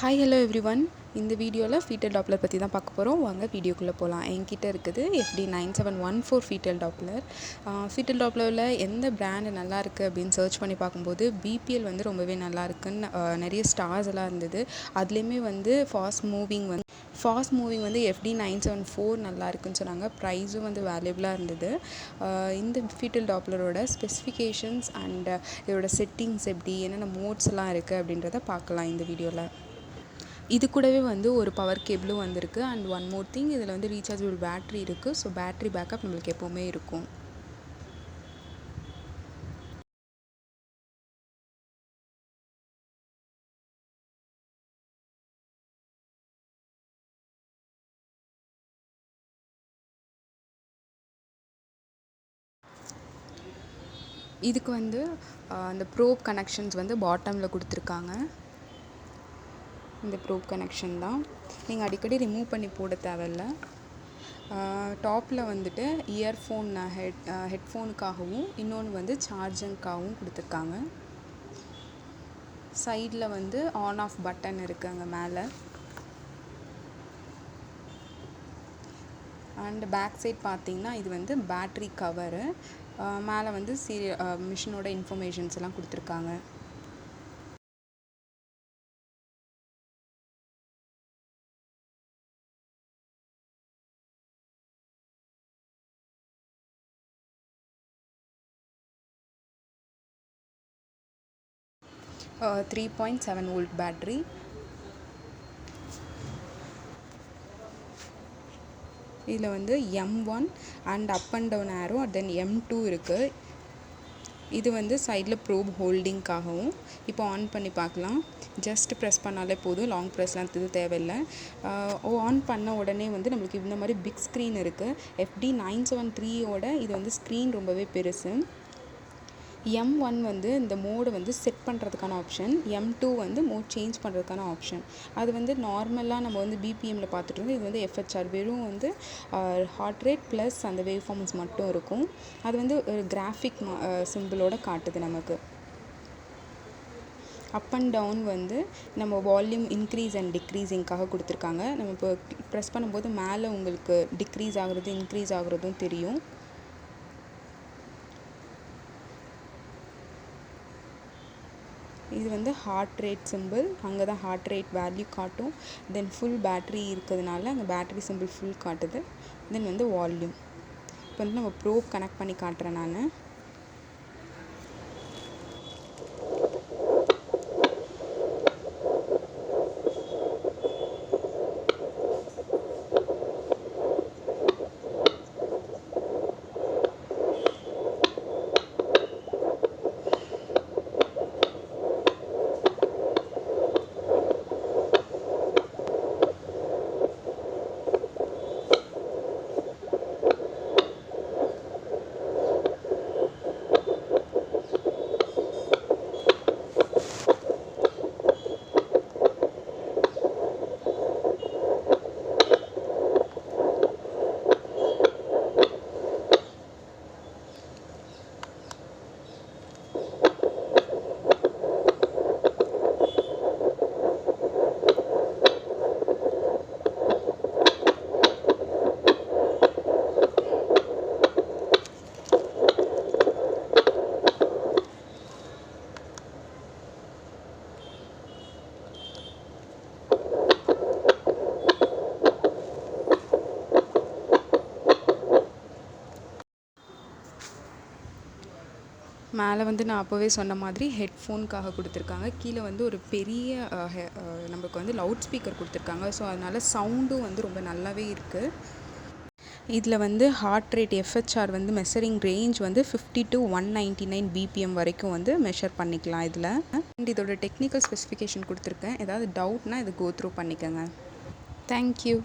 Hi hello everyone. இந்த வீடியோவில் foetal Doppler பற்றி தான் பார்க்க போகிறோம். வாங்க வீடியோக்குள்ளே போகலாம். என்கிட்ட இருக்குது FD9714 ஃபீட்டல் டாப்லர். ஃபீட்டல் டாப்லரில் எந்த பிராண்டு நல்லா இருக்குது அப்படின்னு சர்ச் பண்ணி பார்க்கும்போது பிபிஎல் வந்து ரொம்பவே நல்லா இருக்குன்னு நிறைய ஸ்டார்ஸ் எல்லாம் இருந்தது. அதுலேயுமே வந்து ஃபாஸ்ட் மூவிங் வந்து FD974 நல்லா இருக்குன்னு சொன்னாங்க. ப்ரைஸும் வந்து வேல்யூபிளாக இருந்தது. இந்த ஃபீட்டல் டாப்லரோட ஸ்பெசிஃபிகேஷன்ஸ் அண்ட் இதோட செட்டிங்ஸ் எப்படி, என்னென்ன மோட்ஸ் எல்லாம் இருக்குது அப்படின்றத பார்க்கலாம் இந்த வீடியோவில். இது கூடவே வந்து ஒரு பவர் கேபிளும் வந்திருக்கு. அண்ட் ஒன் மோர் திங், இதில் வந்து ரீசார்ஜபிள் பேட்ரி இருக்குது. ஸோ பேட்ரி பேக்கப் நம்மளுக்கு எப்போவுமே இருக்கும். இதுக்கு வந்து அந்த ப்ரோப் கனெக்ஷன்ஸ் வந்து பாட்டமில் கொடுத்துருக்காங்க. இந்த ப்ரோப் கனெக்ஷன் தான். நீங்கள் அடிக்கடி ரிமூவ் பண்ணி போட தேவையில்லை. டாப்பில் வந்துட்டு இயர்ஃபோன் ஹெட்ஃபோனுக்காகவும் இன்னொன்று வந்து சார்ஜிங்காகவும் கொடுத்துருக்காங்க. சைடில் வந்து ஆன் ஆஃப் பட்டன் இருக்குது அங்கே மேலே. அண்ட் பேக் சைட் பார்த்திங்கன்னா இது வந்து பேட்ரி கவரு. மேலே வந்து மிஷினோட இன்ஃபர்மேஷன்ஸ் எல்லாம் கொடுத்துருக்காங்க. Uh, 3.7 volt battery. இதில் வந்து M1 and up and down arrow, then M2 இருக்குது. இது வந்து சைடில் ப்ரோப் ஹோல்டிங்காகவும். இப்போ ஆன் பண்ணி பார்க்கலாம். ஜஸ்ட் ப்ரெஸ் பண்ணாலே போதும், லாங் ப்ரெஸ்லாம் இது தேவையில்லை. ஆன் பண்ண உடனே வந்து நம்மளுக்கு இந்த மாதிரி பிக் ஸ்க்ரீன் இருக்குது. FD973யோட இது வந்து ஸ்க்ரீன் ரொம்பவே பெருசு. M1 வந்து இந்த மோடு வந்து செட் பண்ணுறதுக்கான ஆப்ஷன், M2 வந்து மோட் சேஞ்ச் பண்ணுறதுக்கான ஆப்ஷன். அது வந்து நார்மலாக நம்ம வந்து பிபிஎம்மில் பார்த்துட்டு இருந்தோம். இது வந்து FHR, வெறும் வந்து ஹார்ட் ரேட் ப்ளஸ் அந்த வேவ் ஃபார்ம்ஸ் மட்டும் இருக்கும். அது வந்து ஒரு கிராஃபிக் சிம்பிளோட காட்டுது நமக்கு. அப் அண்ட் டவுன் வந்து நம்ம வால்யூம் இன்க்ரீஸ் அண்ட் டிக்ரீஸிங்காக கொடுத்துருக்காங்க. நம்ம இப்போ ப்ரெஸ் பண்ணும்போது மேலே உங்களுக்கு டிக்ரீஸ் ஆகுறது இன்க்ரீஸ் ஆகுறதும் தெரியும். இது வந்து ஹார்ட் ரேட் சிம்பிள், அங்கே தான் ஹார்ட் ரேட் வேல்யூ காட்டும். தென் ஃபுல் பேட்ரி இருக்கிறதுனால அங்கே பேட்ரி சிம்பிள் ஃபுல் காட்டுது. தென் வந்து வால்யூம். இப்போ வந்து நம்ம ப்ரோப் கனெக்ட் பண்ணி காட்டுறேன் நான். மேலே வந்து நான் அப்போவே சொன்ன மாதிரி ஹெட்ஃபோனுக்காக கொடுத்துருக்காங்க. கீழே வந்து ஒரு பெரிய நமக்கு வந்து லவுட் ஸ்பீக்கர் கொடுத்துருக்காங்க. ஸோ அதனால் சவுண்டும் வந்து ரொம்ப நல்லாவே இருக்குது. இதில் வந்து ஹார்ட் ரேட் FHR வந்து மெஷரிங் ரேஞ்ச் வந்து 50 to 199 BPM வரைக்கும் வந்து மெஷர் பண்ணிக்கலாம் இதில். அண்ட் இதோட டெக்னிக்கல் ஸ்பெசிஃபிகேஷன் கொடுத்துருக்கேன். ஏதாவது டவுட்னா இதை கோ த்ரூ பண்ணிக்கோங்க. தேங்க்யூ.